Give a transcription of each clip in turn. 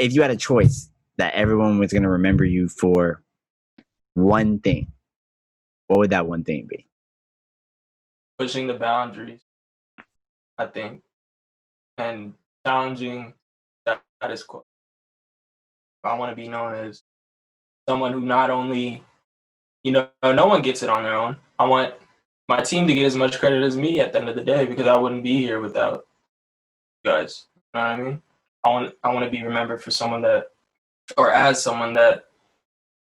if you had a choice that everyone was going to remember you for one thing, what would that one thing be? Pushing the boundaries, I think, and challenging that status quo. I want to be known as someone who not only, no one gets it on their own. I want my team to get as much credit as me at the end of the day, because I wouldn't be here without you guys. You know what I mean? I want to be remembered for someone that, or as someone that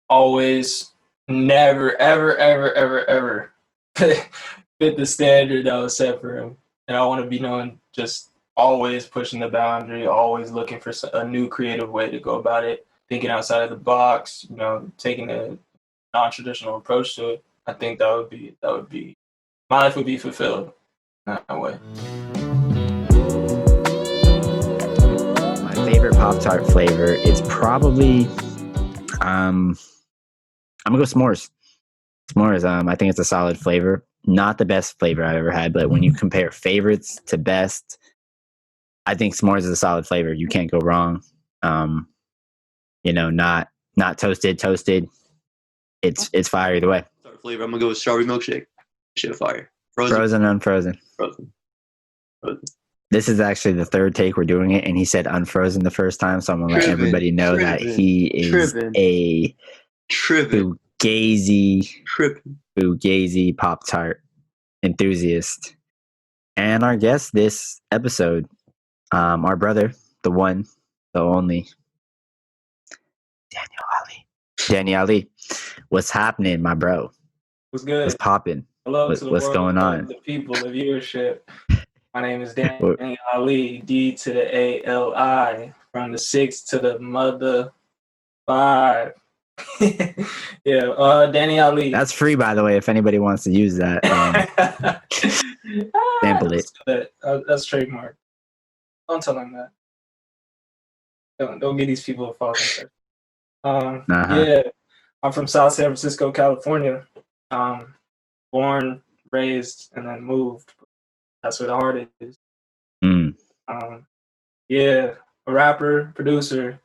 always, never, ever, ever, ever, ever fit the standard that was set for him. And I want to be known just always pushing the boundary, always looking for a new creative way to go about it, thinking outside of the box, taking a non-traditional approach to it. I think that would be my life would be fulfilled that way. My favorite Pop-Tart flavor is probably I'm gonna go s'mores. S'mores, I think it's a solid flavor. Not the best flavor I've ever had, but when you compare favorites to best, I think s'mores is a solid flavor. You can't go wrong. Not toasted. It's fire either way. Flavor. I'm gonna go with strawberry milkshake. Shit, fire. Frozen, unfrozen. Frozen. This is actually the third take we're doing it, and he said unfrozen the first time, so I'm gonna let everybody know that he is a Fugazi Pop-Tart enthusiast. And our guest this episode, our brother, the one, the only, Danny Ali. What's happening, my bro? What's good? What's popping? Hello what's to the world, going on? The people, the viewership. My name is Danny Ali, D to the A-L-I, from the 6 to the mother 5. Danny Ali. That's free, by the way, if anybody wants to use that. Sample it. That's trademark. Don't tell them that. Don't give these people a false impression. Yeah, I'm from South San Francisco, California. Born, raised, and then moved. That's where the heart is. A rapper, producer.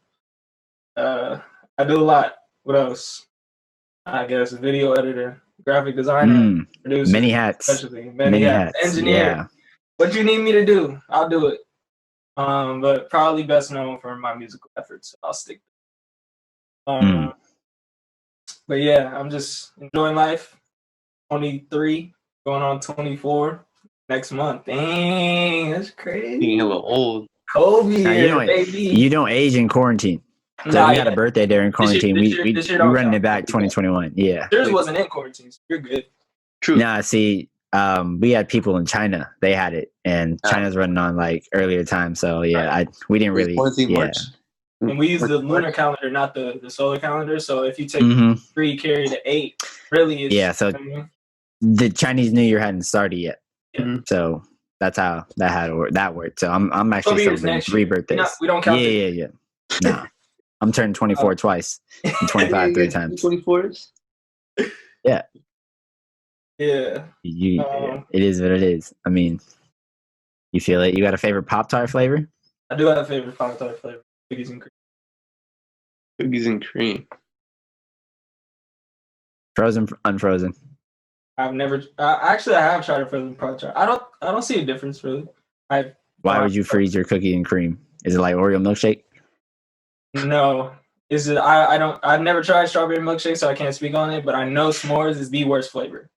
I do a lot. What else? I guess a video editor, graphic designer, producer. Many hats. Especially many hats. Engineer. Yeah. What you need me to do, I'll do it. But probably best known for my musical efforts. I'll stick to it. But yeah, I'm just enjoying life. 23, going on 24 next month. Dang, that's crazy. Being a little old. Kobe, baby. You don't age in quarantine. So we had a birthday during quarantine. We running it back 2021. Yeah. Yours wasn't in quarantine, so you're good. True. Nah, see, we had people in China. They had it, and China's running on like earlier time. So yeah, we didn't really. Yeah. And we use the lunar calendar, not the solar calendar. So if you take 3 carry to 8, really is. Yeah. So the Chinese New Year hadn't started yet. Yeah. So that's how that worked. So I'm actually celebrating 3 birthdays. We don't count. Yeah. Nah. I'm turning 24 twice and 25 3 times. 24s? Yeah. Yeah. It is what it is. I mean, you feel it. You got a favorite Pop-Tart flavor? I do have a favorite Pop-Tart flavor. Cookies and cream. Cookies and cream. Frozen, unfrozen. I've never. Actually, I have tried a frozen Pop-Tart. I don't see a difference really. Why would you freeze your cookie and cream? Is it like Oreo milkshake? No. Is it? I've never tried strawberry milkshake, so I can't speak on it. But I know s'mores is the worst flavor.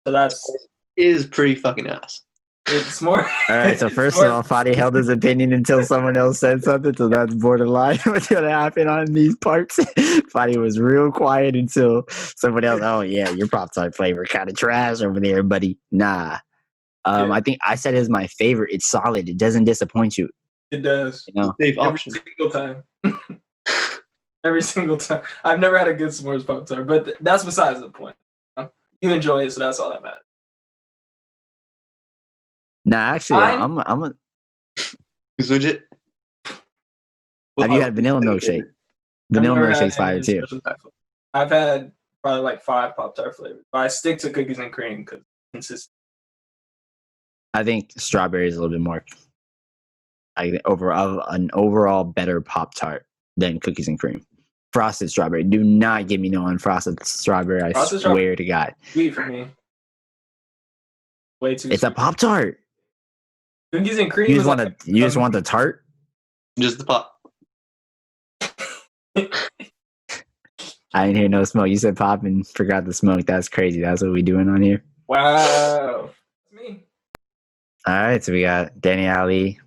So that's is pretty fucking ass. It's more. All right. So first of all, Fadi held his opinion until someone else said something. So that's borderline. What's gonna happen on these parts? Fadi was real quiet until somebody else. Oh yeah, your Pop-Tart flavor kind of trash over there, buddy. Nah. I think I said it's my favorite. It's solid. It doesn't disappoint you. It does. You know? Every single time. Every single time. I've never had a good s'mores Pop-Tart, but that's besides the point. You enjoy it, so that's all that matters. Nah, actually, I'm a. Switch it. Have you had vanilla milkshake? Vanilla milkshake's fire too. I've had probably like 5 Pop-Tart flavors, but I stick to cookies and cream because it's consistent. I think strawberry is a little bit more like an overall better Pop Tart than cookies and cream. Frosted strawberry. Do not get me no unfrosted strawberry. I Frosted swear to God. Sweet for me. Way too It's a sweet. Pop Tart. Cookies and cream You is just like want the tart? Just the pop. I didn't hear no smoke. You said pop and forgot the smoke. That's crazy. That's what we doing on here. wow. It's me. All right, so we got Danny Ali,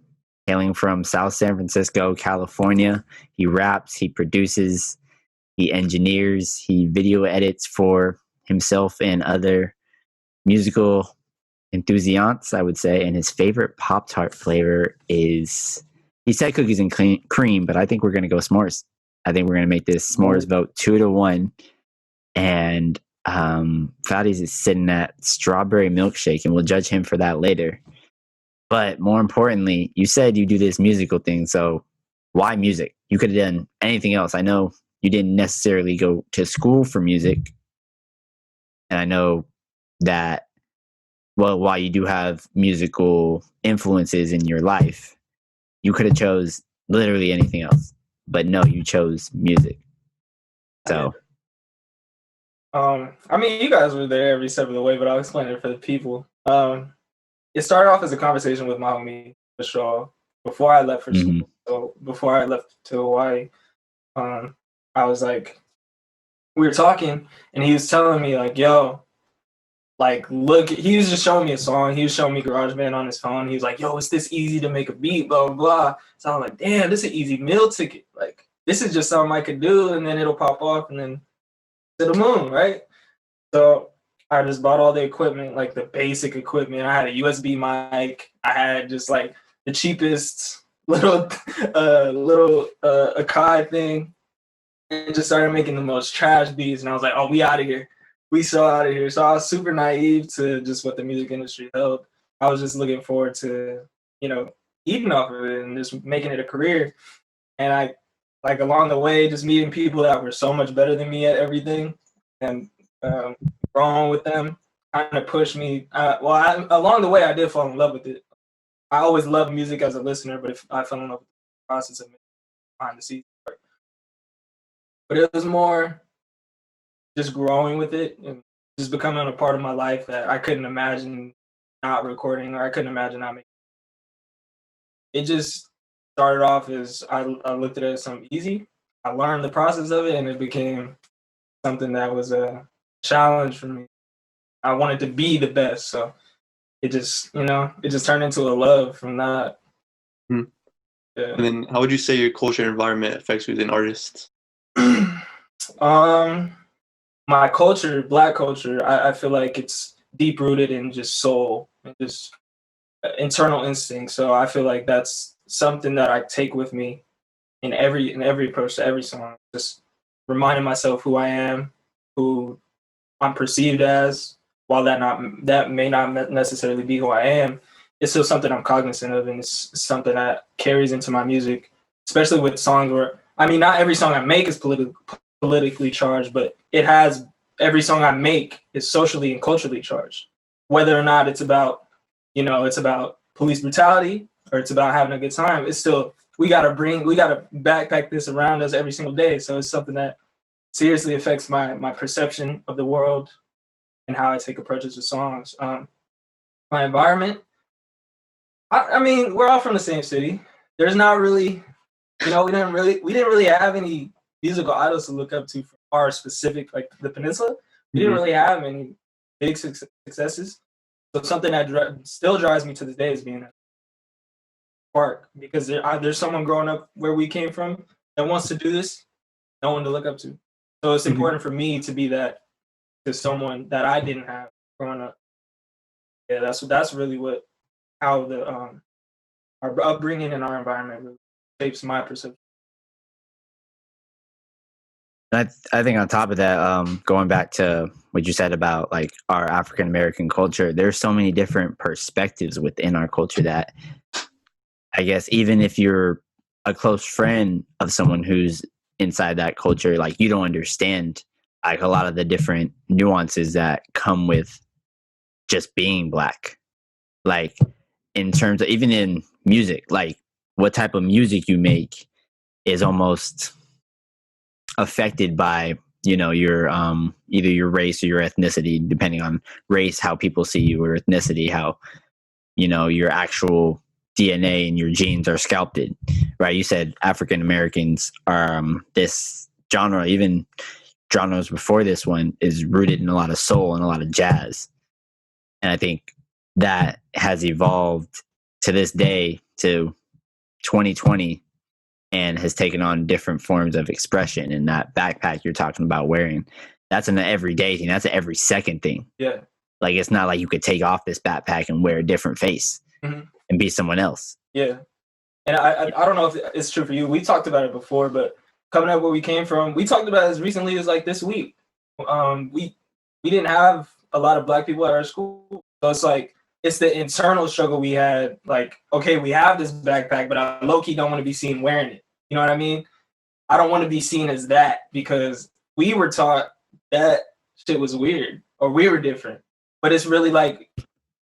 hailing from South San Francisco, California. He raps, he produces, he engineers, he video edits for himself and other musical enthusiasts, I would say. And his favorite Pop-Tart flavor is, he said cookies and cream, but I think we're going to go s'mores. I think we're going to make this s'mores vote 2-1. And Foudy's is sitting at strawberry milkshake, and we'll judge him for that later. But more importantly, you said you do this musical thing, so why music? You could have done anything else. I know you didn't necessarily go to school for music, and I know that, well, while you do have musical influences in your life, you could have chose literally anything else. But no, you chose music. So, I mean, you guys were there every step of the way, but I'll explain it for the people. It started off as a conversation with my homie Shaw before I left for school. So before I left to Hawaii, I was like, we were talking, and he was telling me like, "Yo, like, look." He was just showing me a song. He was showing me GarageBand on his phone. He was like, "Yo, it's this easy to make a beat, blah blah blah." So I'm like, "Damn, this is an easy meal ticket. Like, this is just something I could do, and then it'll pop off, and then to the moon, right?" So I just bought all the equipment, like the basic equipment. I had a USB mic. I had just like the cheapest little Akai thing, and just started making the most trash beats. And I was like, "Oh, we out of here. We so out of here." So I was super naive to just what the music industry held. I was just looking forward to, eating off of it and just making it a career. And I, like, along the way, just meeting people that were so much better than me at everything, and growing with them kind of pushed me. Along the way, I did fall in love with it. I always loved music as a listener, but if I fell in love with the process of behind the scenes. But it was more just growing with it and just becoming a part of my life that I couldn't imagine not recording, or I couldn't imagine not making. It just started off as I looked at it as something easy. I learned the process of it, and it became something that was a challenge for me. I wanted to be the best, so it just turned into a love from that. Yeah. And then, how would you say your culture and environment affects you as an artist? My culture, Black culture, I feel like it's deep rooted in just soul and just internal instinct. So I feel like that's something that I take with me in every approach to every song. Just reminding myself who I am, who I'm perceived as, while that may not necessarily be who I am. It's still something I'm cognizant of, and it's something that carries into my music, especially with songs where, I mean, not every song I make is politically charged, but every song I make is socially and culturally charged. Whether or not it's about, it's about police brutality or it's about having a good time, it's still, we gotta backpack this around us every single day. So it's something that seriously affects my perception of the world and how I take approaches to songs. My environment, I mean, we're all from the same city. There's not really, we didn't really have any musical idols to look up to for our specific, like the peninsula. We didn't really have any big successes. So something that still drives me to this day is being a park, because there's someone growing up where we came from that wants to do this, no one to look up to. So it's important for me to be that to someone that I didn't have growing up. Yeah, that's really how our upbringing and our environment really shapes my perception. I think on top of that, going back to what you said about like our African American culture, there's so many different perspectives within our culture that I guess even if you're a close friend of someone who's inside that culture, like you don't understand like a lot of the different nuances that come with just being Black. Like in terms of even in music, like what type of music you make is almost affected by, you know, your either your race or your ethnicity. Depending on race, how people see you, or ethnicity, how, you know, your actual DNA and your genes are sculpted, right? You said African Americans are this genre, even genres before this one, is rooted in a lot of soul and a lot of jazz. And I think that has evolved to this day, to 2020, and has taken on different forms of expression. And that backpack you're talking about wearing, that's an everyday thing. That's an every second thing. Yeah. Like, it's not like you could take off this backpack and wear a different face and be someone else. Yeah. And I don't know if it's true for you. We talked about it before, but coming up where we came from, we talked about it as recently as like this week. We didn't have a lot of Black people at our school. So it's like, it's the internal struggle we had. Like, okay, we have this backpack, but I low-key don't want to be seen wearing it. You know what I mean? I don't want to be seen as that, because we were taught that shit was weird, or we were different. But it's really like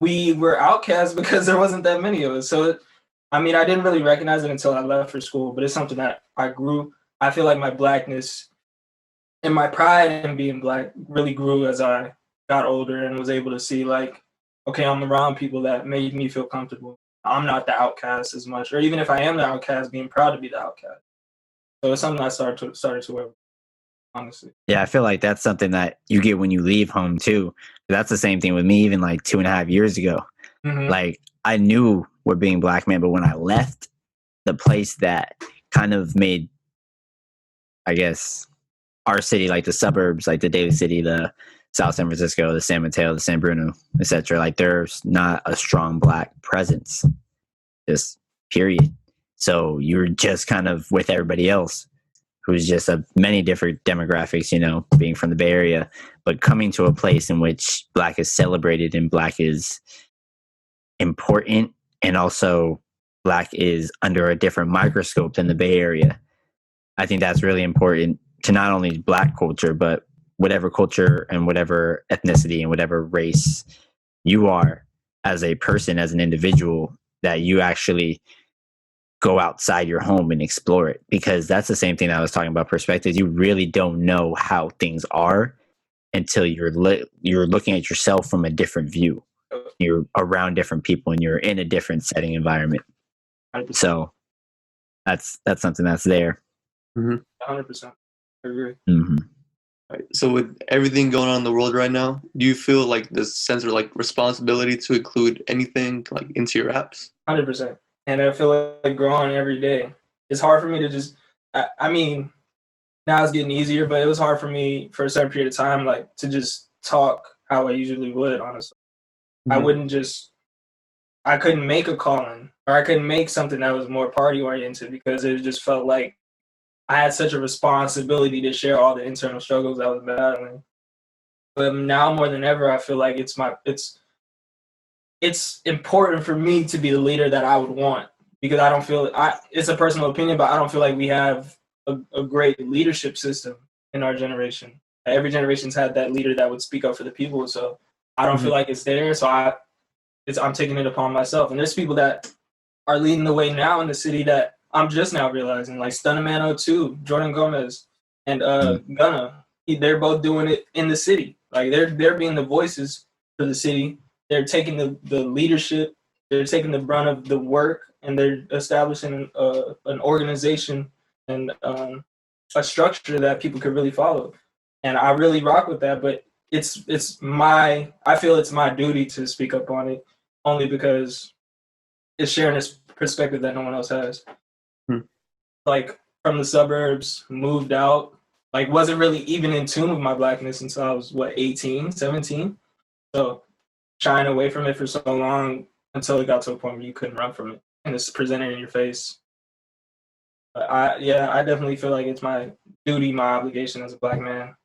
we were outcasts because there wasn't that many of us. So, I mean, I didn't really recognize it until I left for school, but it's something that I grew. I feel like my Blackness and my pride in being Black really grew as I got older and was able to see, like, okay, I'm around people that made me feel comfortable. I'm not the outcast as much, or even if I am the outcast, being proud to be the outcast. So it's something I started to wear, honestly. Yeah, I feel like that's something that you get when you leave home too. That's the same thing with me, even like 2.5 years ago. Like, I knew what being Black meant, but when I left the place that kind of made, I guess, our city, like the suburbs, like the Daly City, the South San Francisco, the San Mateo, the San Bruno, etc., like, there's not a strong Black presence, just period. So you're just kind of with everybody else, who's just of many different demographics, you know, being from the Bay Area, but coming to a place in which Black is celebrated and Black is important, and also Black is under a different microscope than the Bay Area. I think that's really important to not only Black culture, but whatever culture and whatever ethnicity and whatever race you are as a person, as an individual, that you actually go outside your home and explore it. Because that's the same thing that I was talking about, perspectives. You really don't know how things are until you're looking at yourself from a different view. You're around different people and you're in a different setting environment. So that's something that's there. 100%. I agree. Right. So with everything going on in the world right now, do you feel like this sense of like responsibility to include anything like into your apps? 100%. And I feel like growing every day. It's hard for me to just, I mean, now it's getting easier, but it was hard for me for a certain period of time, like, to just talk how I usually would, honestly. I wouldn't just, I couldn't make a call-in, or I couldn't make something that was more party-oriented, because it just felt like I had such a responsibility to share all the internal struggles I was battling. But now more than ever, I feel like it's important for me to be the leader that I would want, because I don't feel, it's a personal opinion, but I don't feel like we have a great leadership system in our generation. Every generation's had that leader that would speak up for the people. So I don't feel like it's there. So I'm taking it upon myself. And there's people that are leading the way now in the city that I'm just now realizing, like Stunnaman 02, Jordan Gomez, and Gunna. They're both doing it in the city. Like, they're being the voices for the city. They're taking the leadership. They're taking the brunt of the work, and they're establishing an organization and a structure that people could really follow. And I really rock with that. But I feel it's my duty to speak up on it, only because it's sharing this perspective that no one else has. Like, from the suburbs, moved out, like, wasn't really even in tune with my Blackness until I was 18, 17. So shying away from it for so long until it got to a point where you couldn't run from it and it's presented in your face. But I definitely feel like it's my duty, my obligation as a Black man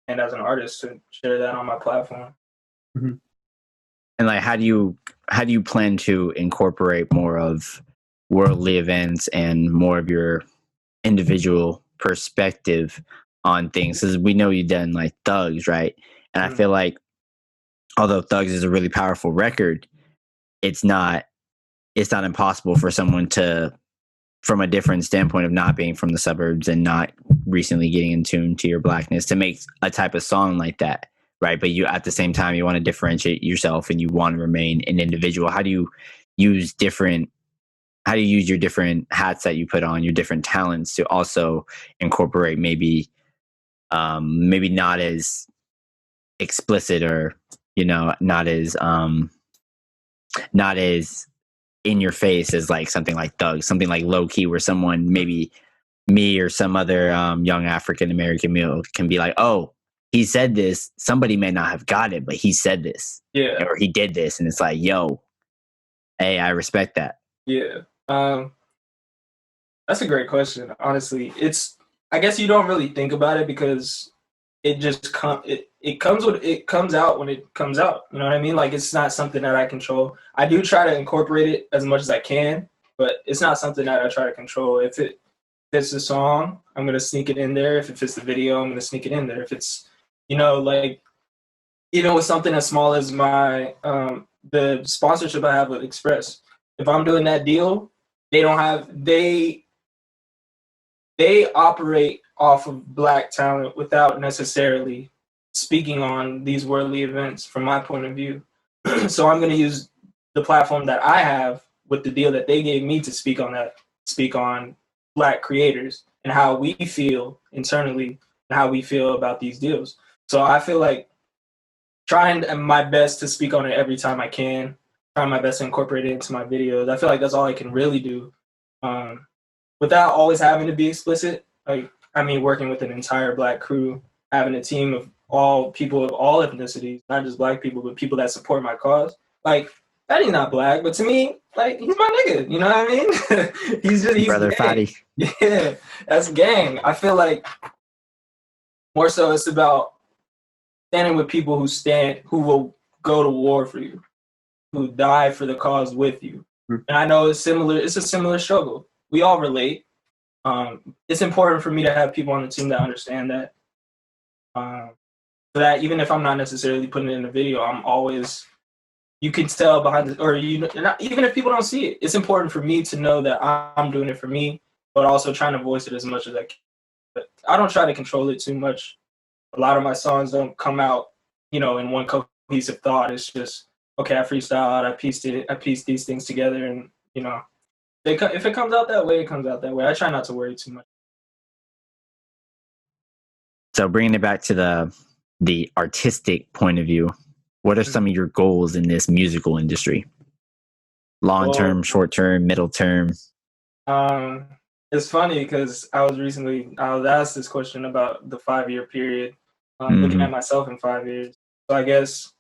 and as an artist to share that on my platform. And like, how do you plan to incorporate more of worldly events and more of your individual perspective on things? Because we know you've done like Thugs, right? And I feel like, although Thugs is a really powerful record, it's not impossible for someone to from a different standpoint of not being from the suburbs and not recently getting in tune to your blackness to make a type of song like that, right? But you at the same time you want to differentiate yourself and you want to remain an individual. How do you use your different hats that you put on, your different talents to also incorporate maybe not as explicit or not as in your face as like something like Thug, something like Low Key, where someone maybe me or some other young African American male can be like, oh, he said this. Somebody may not have got it, but he said this, or he did this, and it's like, yo, hey, I respect that. Yeah, that's a great question. Honestly, I guess you don't really think about it because it just it comes out when it comes out. You know what I mean? Like, it's not something that I control. I do try to incorporate it as much as I can, but it's not something that I try to control. If it's the song, I'm gonna sneak it in there. If it fits the video, I'm gonna sneak it in there. If it's, like, even with something as small as my the sponsorship I have with Express, if I'm doing that deal, they operate off of Black talent without necessarily speaking on these worldly events from my point of view. So I'm going to use the platform that I have with the deal that they gave me to speak on Black creators and how we feel internally and how we feel about these deals. So I feel like trying my best to speak on it every time I can, trying my best to incorporate it into my videos. I feel like that's all I can really do. Without always having to be explicit. Like, I mean, working with an entire Black crew, having a team of all people of all ethnicities, not just Black people, but people that support my cause. Like, Fatty's not Black, but to me, like, he's my nigga. You know what I mean? he's Brother gang. Fatty. Yeah, that's gang. I feel like more so it's about standing with people who will go to war for you, who die for the cause with you. And I know it's a similar struggle. We all relate. It's important for me to have people on the team that understand that. So that even if I'm not necessarily putting it in a video, I'm always, you can tell behind the, or even if people don't see it, it's important for me to know that I'm doing it for me, but also trying to voice it as much as I can. But I don't try to control it too much. A lot of my songs don't come out, in one cohesive thought. It's just, okay, I freestyled, I pieced these things together, and if it comes out that way, it comes out that way. I try not to worry too much. So bringing it back to the artistic point of view, what are some of your goals in this musical industry? Long term, short term, middle term? It's funny because I was asked this question about the 5-year period, looking at myself in 5 years. So I guess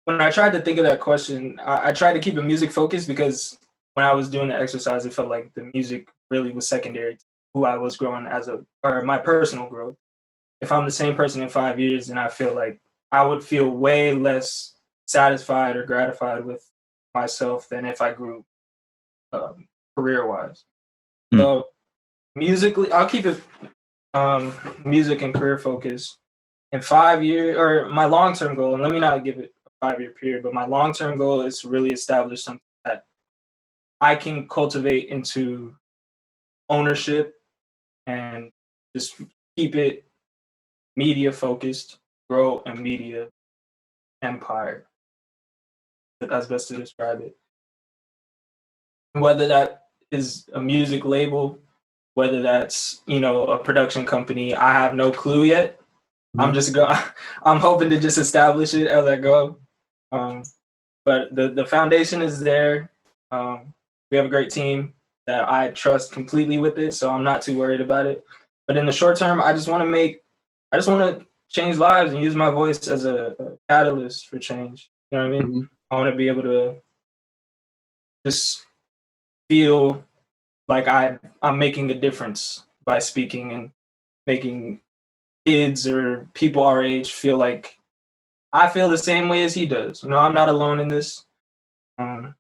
when I tried to think of that question, I tried to keep it music focused because when I was doing the exercise, it felt like the music really was secondary to who I was growing or my personal growth. If I'm the same person in 5 years, then I feel like I would feel way less satisfied or gratified with myself than if I grew career-wise. So musically, I'll keep it music and career focused. In 5 years, or my long-term goal, and let me not give it a 5-year period, but my long-term goal is to really establish something that I can cultivate into ownership and just keep it media focused, grow a media empire. That's best to describe it. Whether that is a music label, whether that's, a production company, I have no clue yet. I'm hoping to just establish it as I go. But the foundation is there. We have a great team that I trust completely with it, so I'm not too worried about it. But in the short term, I just want to change lives and use my voice as a catalyst for change. You know what I mean? Mm-hmm. I want to be able to just feel like I'm making a difference by speaking and making kids or people our age feel like I feel the same way as he does. I'm not alone in this. And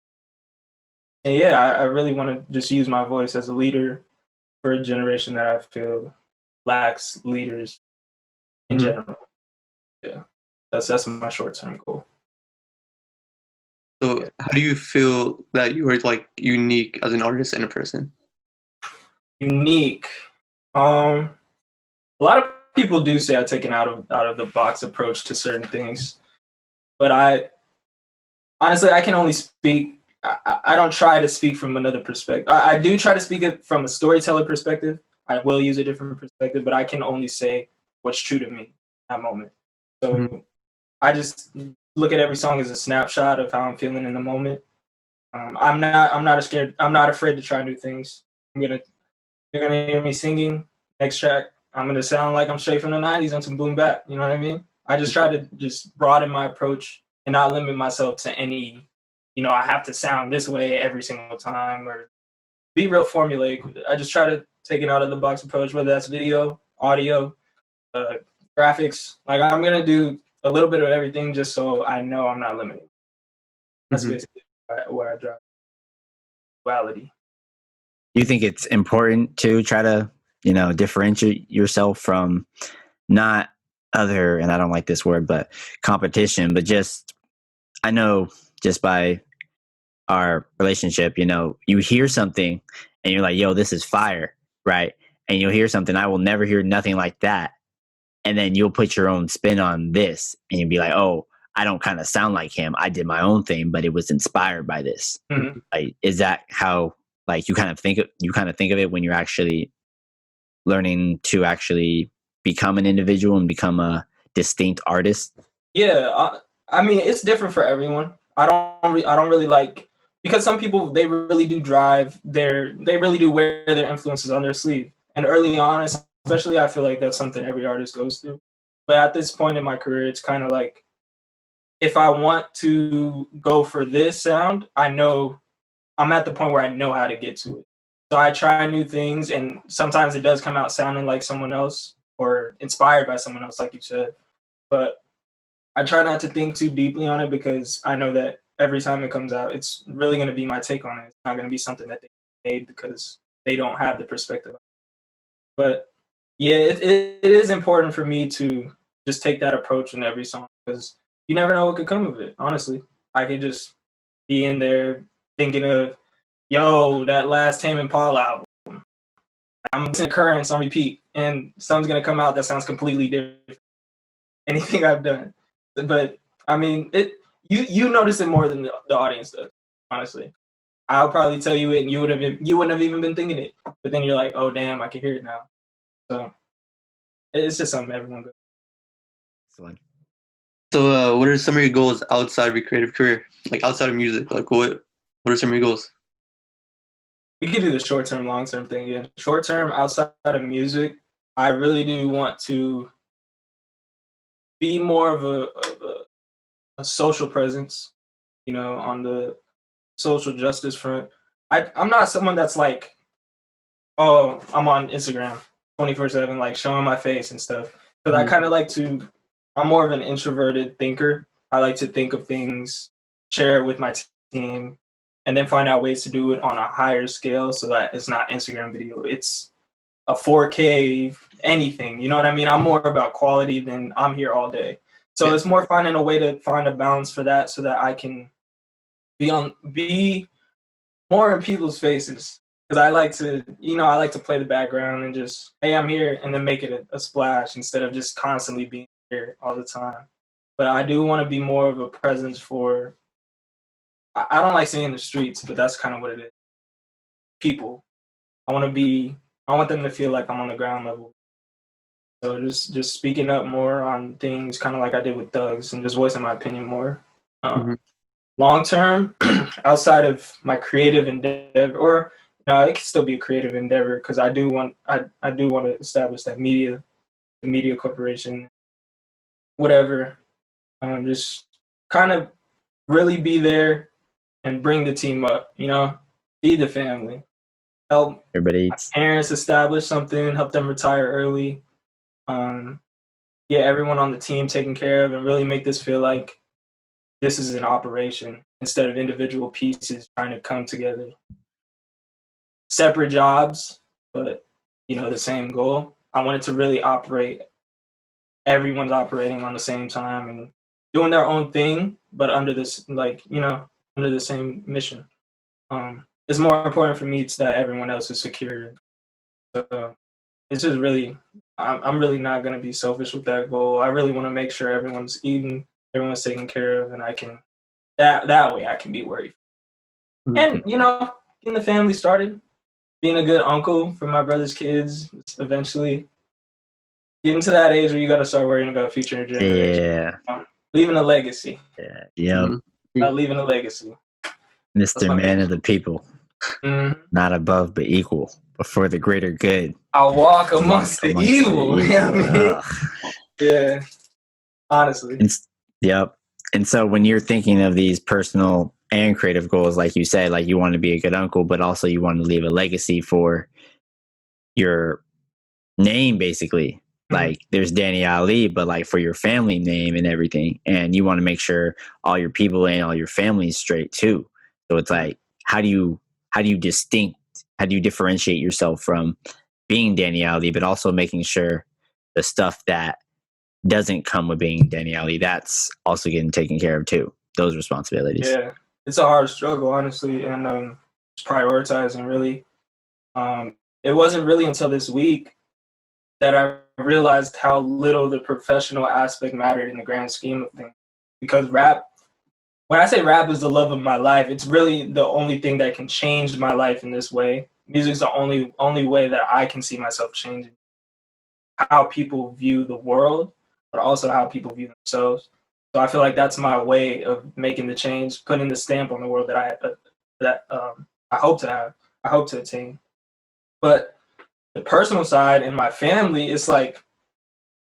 yeah, I really want to just use my voice as a leader for a generation that I feel lacks leaders in general. Yeah, that's my short-term goal. So how do you feel that you are like unique as an artist and a person? Unique. A lot of people do say I take an out of the box approach to certain things, but I honestly I can only speak. I don't try to speak from another perspective. I do try to speak it from a storyteller perspective. I will use a different perspective, but I can only say what's true to me at that moment. So Mhm. I just look at every song as a snapshot of how I'm feeling in the moment. I'm not scared. I'm not afraid to try new things. You're gonna hear me singing. Next track, I'm gonna sound like I'm straight from the '90s on some boom bap. You know what I mean? I just try to just broaden my approach and not limit myself to any. I have to sound this way every single time or be real formulaic with it. I just try to take an out of the box approach, whether that's video, audio, uh, graphics. Like I'm gonna do a little bit of everything just so I know I'm not limited. That's Mhm. basically where I draw duality. You think it's important to try to, differentiate yourself from not other, and I don't like this word, but competition, but just, I know just by our relationship, you hear something and you're like, yo, this is fire, right? And you'll hear something, I will never hear nothing like that. And then you'll put your own spin on this and you'll be like, oh, I don't kind of sound like him. I did my own thing, but it was inspired by this. Mhm. Like, is that how like you kind of think of it when you're actually learning to actually become an individual and become a distinct artist? Yeah, I mean it's different for everyone. I don't really like because some people they really do they really do wear their influences on their sleeve. And early on, especially, I feel like that's something every artist goes through. But at this point in my career, it's kind of like if I want to go for this sound, I know I'm at the point where I know how to get to it. So I try new things, and sometimes it does come out sounding like someone else or inspired by someone else, like you said. But I try not to think too deeply on it because I know that every time it comes out, it's really going to be my take on it. It's not going to be something that they made because they don't have the perspective. But yeah, it is important for me to just take that approach in every song because you never know what could come of it. Honestly, I could just be in there thinking of, yo, that last Tame Impala album. I'm listening to Currents on repeat, and something's gonna come out that sounds completely different. Anything I've done, but I mean, you notice it more than the audience does. Honestly, I'll probably tell you it, and you wouldn't have even been thinking it, but then you're like, oh damn, I can hear it now. So it's just something everyone goes. Excellent. So what are some of your goals outside of your creative career? Like outside of music? Like what are some of your goals? We could do the short term, long term thing again. Short term, outside of music, I really do want to be more of a social presence, on the social justice front. I'm not someone that's like, oh, I'm on Instagram 24/7, like showing my face and stuff. Because I Mhm. kind of like to, I'm more of an introverted thinker. I like to think of things, share it with my team, and then find out ways to do it on a higher scale so that it's not Instagram video. It's a 4K anything. You know what I mean? I'm more about quality than I'm here all day. So Yeah. it's more finding a way to find a balance for that so that I can be more in people's faces because I like to play the background and just, hey, I'm here, and then make it a splash instead of just constantly being here all the time. But I do want to be more of a presence for. I don't like saying the streets, but that's kind of what it is. People. I want to be. I want them to feel like I'm on the ground level. So just speaking up more on things, kind of like I did with Thugs, and just voicing my opinion more. Mhm. Long term, outside of my creative endeavor, or no, it can still be a creative endeavor because I do want to establish that the media corporation, whatever. Just kind of really be there and bring the team up. Be the family, help Everybody my eats. parents establish something, help them retire early. Um, get everyone on the team taken care of, and really make this feel like this is an operation instead of individual pieces trying to come together. Separate jobs, but the same goal. I want it to really operate. Everyone's operating on the same time and doing their own thing, but under this, like, under the same mission. It's more important for me that everyone else is secure. So it's just really, I'm really not gonna be selfish with that goal. I really want to make sure everyone's eating, everyone's taken care of, and I can that way I can be worried. And getting the family started, being a good uncle for my brother's kids, eventually getting to that age where you got to start worrying about future generations. Yeah. Leaving a legacy. Yeah. Yep. Leaving a legacy. Mr. Man of the people. Mm-hmm. Not above but equal, but for the greater good. I'll walk amongst the evil. You know what I mean? Yeah. Honestly. Yep. And so when you're thinking of these personal and creative goals, like you said, like you want to be a good uncle, but also you want to leave a legacy for your name, basically. Mm-hmm. Like there's Danny Ali, but like for your family name and everything. And you want to make sure all your people and all your family is straight too. So it's like, how do you differentiate yourself from being Danny Ali, but also making sure the stuff that doesn't come with being Danny Ali, that's also getting taken care of too. Those responsibilities. Yeah, it's a hard struggle, honestly, and prioritizing really. It wasn't really until this week that I realized how little the professional aspect mattered in the grand scheme of things. Because rap, when I say rap is the love of my life, it's really the only thing that can change my life in this way. Music's the only way that I can see myself changing how people view the world, but also how people view themselves. So I feel like that's my way of making the change, putting the stamp on the world that I hope to have, I hope to attain. But the personal side and my family, it's like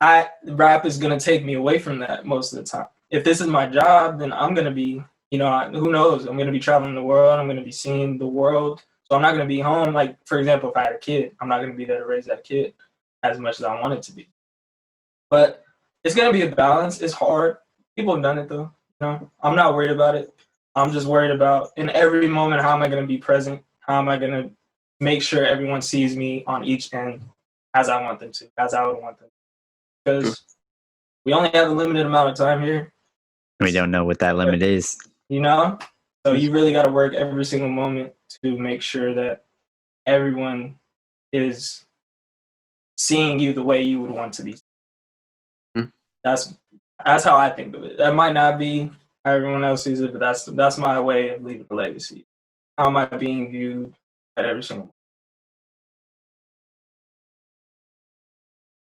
rap is gonna take me away from that most of the time. If this is my job, then I'm gonna be, who knows? I'm gonna be traveling the world. I'm gonna be seeing the world. So I'm not gonna be home. Like, for example, if I had a kid, I'm not gonna be there to raise that kid as much as I want it to be. But it's gonna be a balance. It's hard. People have done it though. I'm not worried about it. I'm just worried about in every moment, how am I gonna be present? How am I gonna make sure everyone sees me on each end as I want them to, as I would want them to. Because we only have a limited amount of time here. We don't know what that limit is. So you really got to work every single moment to make sure that everyone is seeing you the way you would want to be. That's how I think of it. That might not be how everyone else sees it, but that's my way of leaving a legacy. How am I being viewed at every single moment?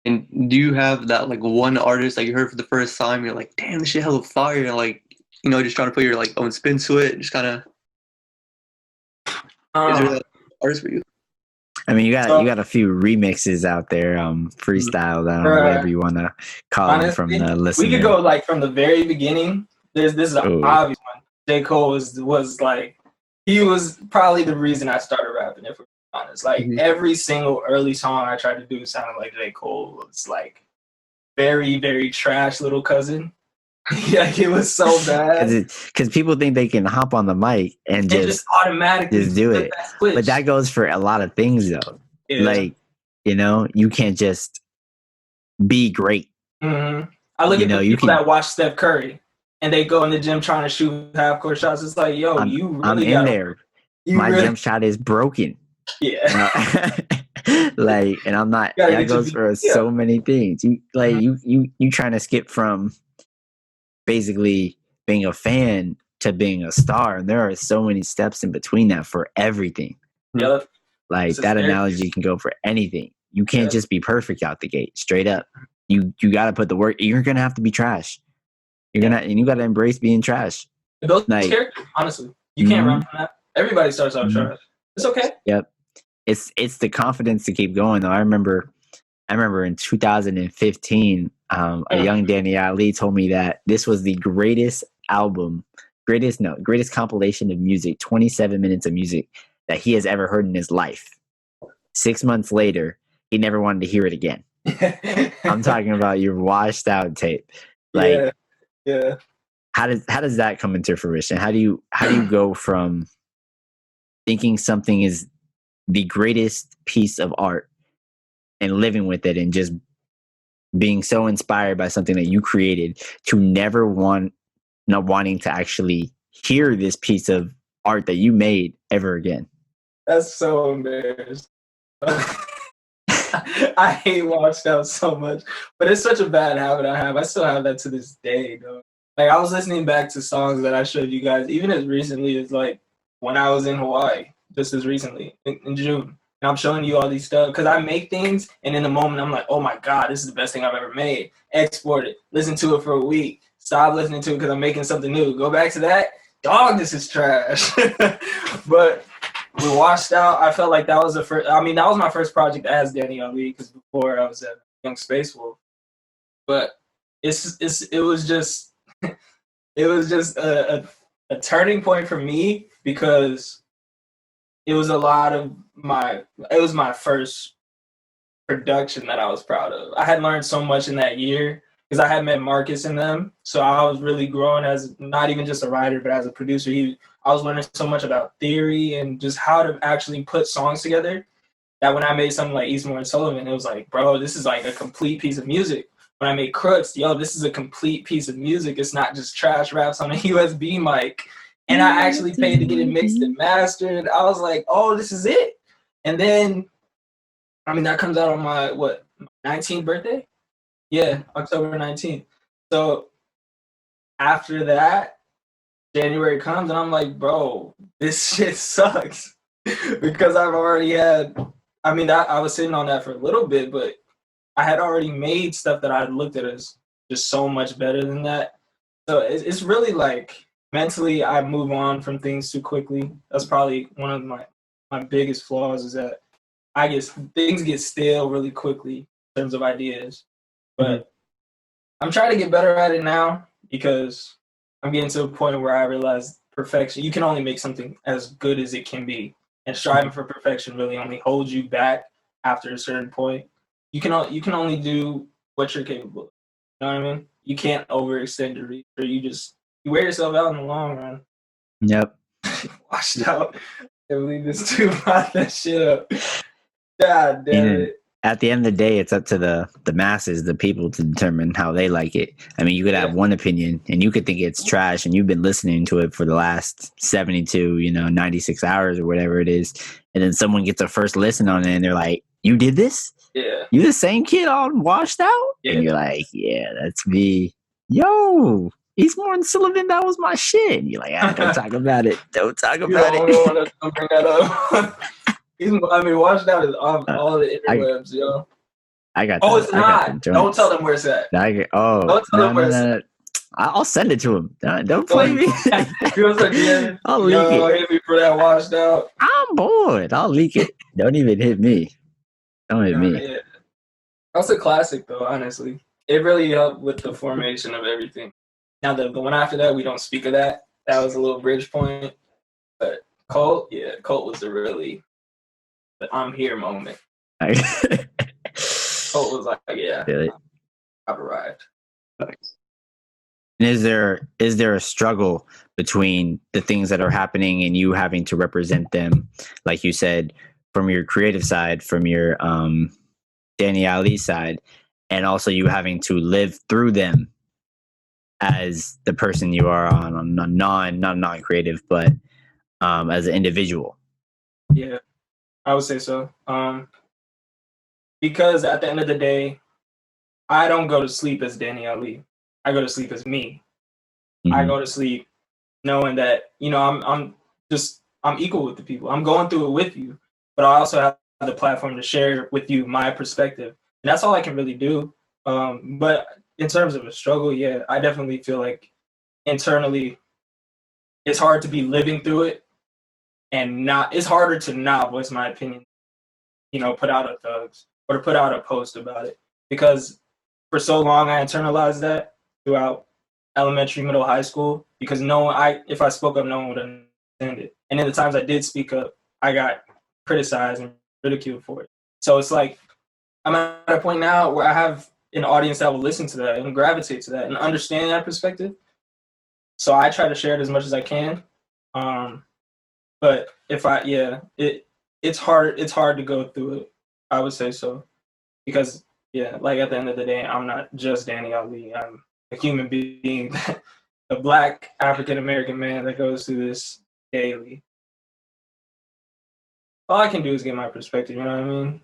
And do you have that like one artist that you heard for the first time? You're like, damn, this shit hella fire, and like, just trying to put your like own spin to it, just kind of. Is there that artist for you? I mean, you got a few remixes out there, freestyle, whatever you want to call honestly, them from the listener. We could go like from the very beginning. This is an obvious one. J. Cole was like, he was probably the reason I started rapping. If we're honest, like every single early song I tried to do sounded like J. Cole. Was like very, very trash little cousin. Yeah, it was so bad. Because people think they can hop on the mic and just automatically just do it. But that goes for a lot of things, though. Yeah. Like, you can't just be great. Mm-hmm. I look at the people that watch Steph Curry and they go in the gym trying to shoot half-court shots. It's like, yo, I'm in there. My jump shot is broken. Yeah. And I'm not. That goes for so many things. You trying to skip from basically being a fan to being a star, and there are so many steps in between that for everything. Yep. Like that analogy can go for anything. You can't just be perfect out the gate, straight up. You got to put the work. You're gonna have to be trash. You got to embrace being trash. Those characters, honestly, you can't run from that. Everybody starts out trash. It's okay. Yep. It's the confidence to keep going though. I remember in 2015, a young Danny Ali told me that this was the greatest compilation of music, 27 minutes of music that he has ever heard in his life. 6 months later, he never wanted to hear it again. I'm talking about your washed out tape. Like, yeah. How does that come into fruition? How do you go from thinking something is the greatest piece of art and living with it and just being so inspired by something that you created to not wanting to actually hear this piece of art that you made ever again? That's so embarrassing. I hate Washed Out so much, but it's such a bad habit I have. I still have that to this day, though. Like I was listening back to songs that I showed you guys, even as recently as like when I was in Hawaii, just as recently in June. And I'm showing you all these stuff because I make things, and in the moment I'm like, oh my god, this is the best thing I've ever made. Export it, listen to it for a week, stop listening to it because I'm making something new. Go back to that, dog, this is trash. But we Washed Out, I felt like that was the first. I mean, that was my first project as Danny Ali because before I was at Young Space Wolf. But it was just it was just a turning point for me because it was it was my first production that I was proud of. I had learned so much in that year because I had met Marcus in them, so I was really growing as not even just a writer but as a producer. I was learning so much about theory and just how to actually put songs together that when I made something like Eastmore and Sullivan, it was like, bro, this is like a complete piece of music. When I made Crooks, yo, this is a complete piece of music. It's not just trash raps on a USB mic. And I actually paid to get it mixed and mastered. I was like, oh, this is it. And then, I mean, that comes out on my, 19th birthday? Yeah, October 19th. So after that, January comes and I'm like, bro, this shit sucks. Because I've already had, I mean, I was sitting on that for a little bit, but I had already made stuff that I looked at as just so much better than that. So it's really like mentally I move on from things too quickly. That's probably one of my biggest flaws is that things get stale really quickly in terms of ideas. But I'm trying to get better at it now because I'm getting to a point where I realize perfection, you can only make something as good as it can be. And striving for perfection really only holds you back after a certain point. You can only do what you're capable of. You know what I mean? You can't overextend your reach or you wear yourself out in the long run. Yep. Washed Out. I believe this too brought that shit up. God damn it. At the end of the day, it's up to the masses, the people, to determine how they like it. I mean, you could have one opinion and you could think it's trash and you've been listening to it for the last 72, 96 hours or whatever it is. And then someone gets a first listen on it and they're like, you did this? Yeah. You the same kid on Washed Out? Yeah. And you're like, yeah, that's me. Yo, Eastmore and Sullivan, that was my shit. And you're like, don't talk about it. Don't talk about it. I don't want to bring that up. Washed Out is on all the interwebs, yo. I got. Oh, it's not. Don't tell them where it's at. Don't tell them where it's at. I'll send it to him. Don't play me. I'll leak it. Hit me for that Washed Out. I'm bored. I'll leak it. Don't even hit me. Don't hit me. Yeah. That's a classic, though. Honestly, it really helped with the formation of everything. Now the one after that, we don't speak of that. That was a little bridge point. But Cult was a really I'm here moment. Cult was like, yeah, I've arrived. And is there a struggle between the things that are happening and you having to represent them, like you said, from your creative side, from your Danny Ali side, and also you having to live through them as the person you are on not non-creative, but as an individual? Yeah, I would say so. Because at the end of the day, I don't go to sleep as Danny Ali. I go to sleep as me. Mm-hmm. I go to sleep knowing that, I'm equal with the people. I'm going through it with you, but I also have the platform to share with you my perspective. And that's all I can really do. But in terms of a struggle, yeah, I definitely feel like internally it's hard to be living through it and it's harder to not voice my opinion, put out a thugs or to put out a post about it. Because for so long I internalized that throughout elementary, middle, high school, because if I spoke up, no one would understand it. And in the times I did speak up, I got criticized and ridiculed for it. So it's like I'm at a point now where I have an audience that will listen to that and gravitate to that and understand that perspective. So I try to share it as much as I can. But it's hard to go through it. I would say so, because like at the end of the day, I'm not just Danny Ali. I'm a human being a Black African American man that goes through this daily. All I can do is get my perspective. You know what I mean?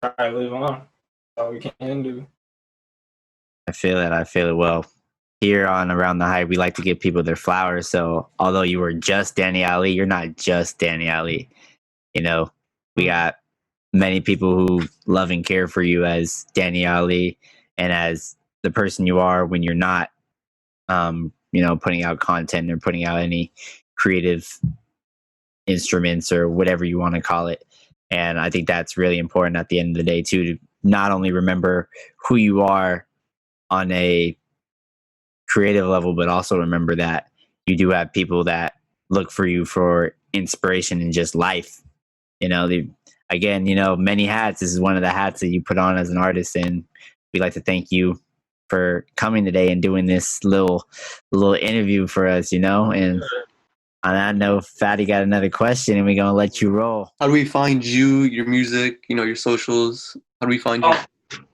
Try to live on. That's all we can do. I feel it. I feel it well. Here on Around the Hype, we like to give people their flowers. So although you were just Danny Ali, you're not just Danny Ali. You know, we got many people who love and care for you as Danny Ali and as the person you are when you're not, putting out content or putting out any creative instruments or whatever you want to call it. And I think that's really important at the end of the day too, to not only remember who you are on a creative level, but also remember that you do have people that look for you for inspiration in just life. Many hats. This is one of the hats that you put on as an artist, and we'd like to thank you for coming today and doing this little interview for us. And on that note, Fatty got another question, and we're gonna let you roll. How do we find you, your music, your socials? How do we find you?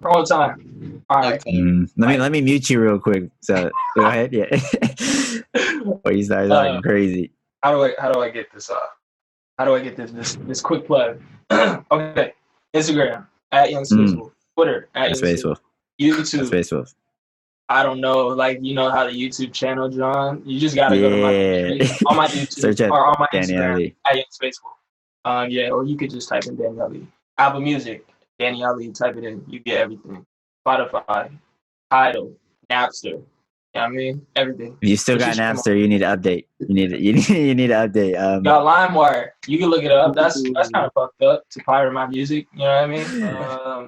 All the time. All right. Let me mute you real quick. So go ahead. Yeah. Or you start talking crazy. How do I get this off? How do I get this quick plug? Okay. Instagram at Young Space Wolf. Twitter at Young Space Wolf. YouTube. Space Wolf. I don't know, how the YouTube channel, John. You just gotta go to on my YouTube search at or on my Danny Instagram Ali. at Young Space Wolf. Or you could just type in Danny Ali. Apple Music, Danny Ali, type it in. You get everything. Spotify, Tidal, Napster. Everything. If you still got Napster, you need to update. You need to update. Got LimeWire. You can look it up. That's kind of fucked up to pirate my music. You know what I mean?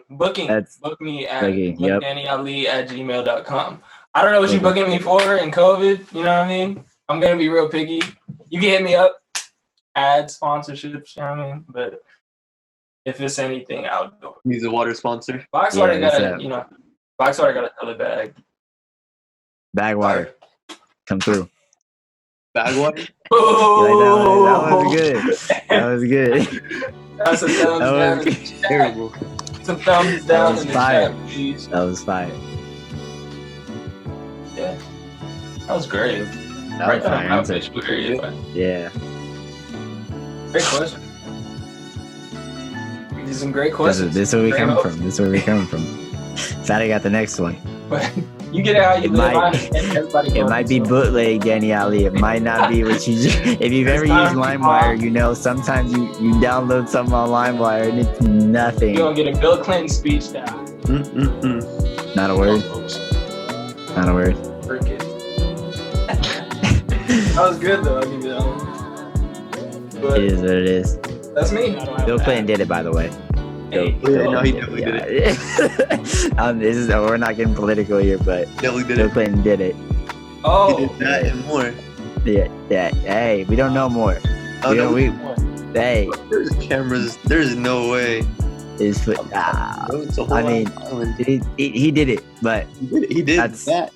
Booking. Book me at DannyAli@gmail.com. I don't know what you're booking me for in COVID. You know what I mean? I'm gonna be real picky. You can hit me up. Ads, sponsorships. You know what I mean? But if it's anything, I'll do it. He's a water sponsor. Boxwater got a color bag. Bag water. Come through. Bag water? That was good. That was good. That's a thumbs down. Terrible. Some thumbs down in the fire. chat, please. That was fire. Yeah. That was great. That was fire. Yeah. Great question. These are some great questions. This is where we come from. Fatty got the next one. But you get it how you live. It might be bootleg, Danny Ali. It might not be what you. If you've ever used LimeWire, sometimes you download something on LimeWire and it's nothing. You're gonna get a Bill Clinton speech down. Not a word. Not a word. That was good though. I'll give you that one. It is what it is. That's me. Bill Clinton did it, by the way. No, he definitely did it. We're not getting political here, but Bill Clinton did it. Oh, he did that and more. Yeah. Hey, we don't know more. Hey, there's cameras. There's no way. He did it, but he did that.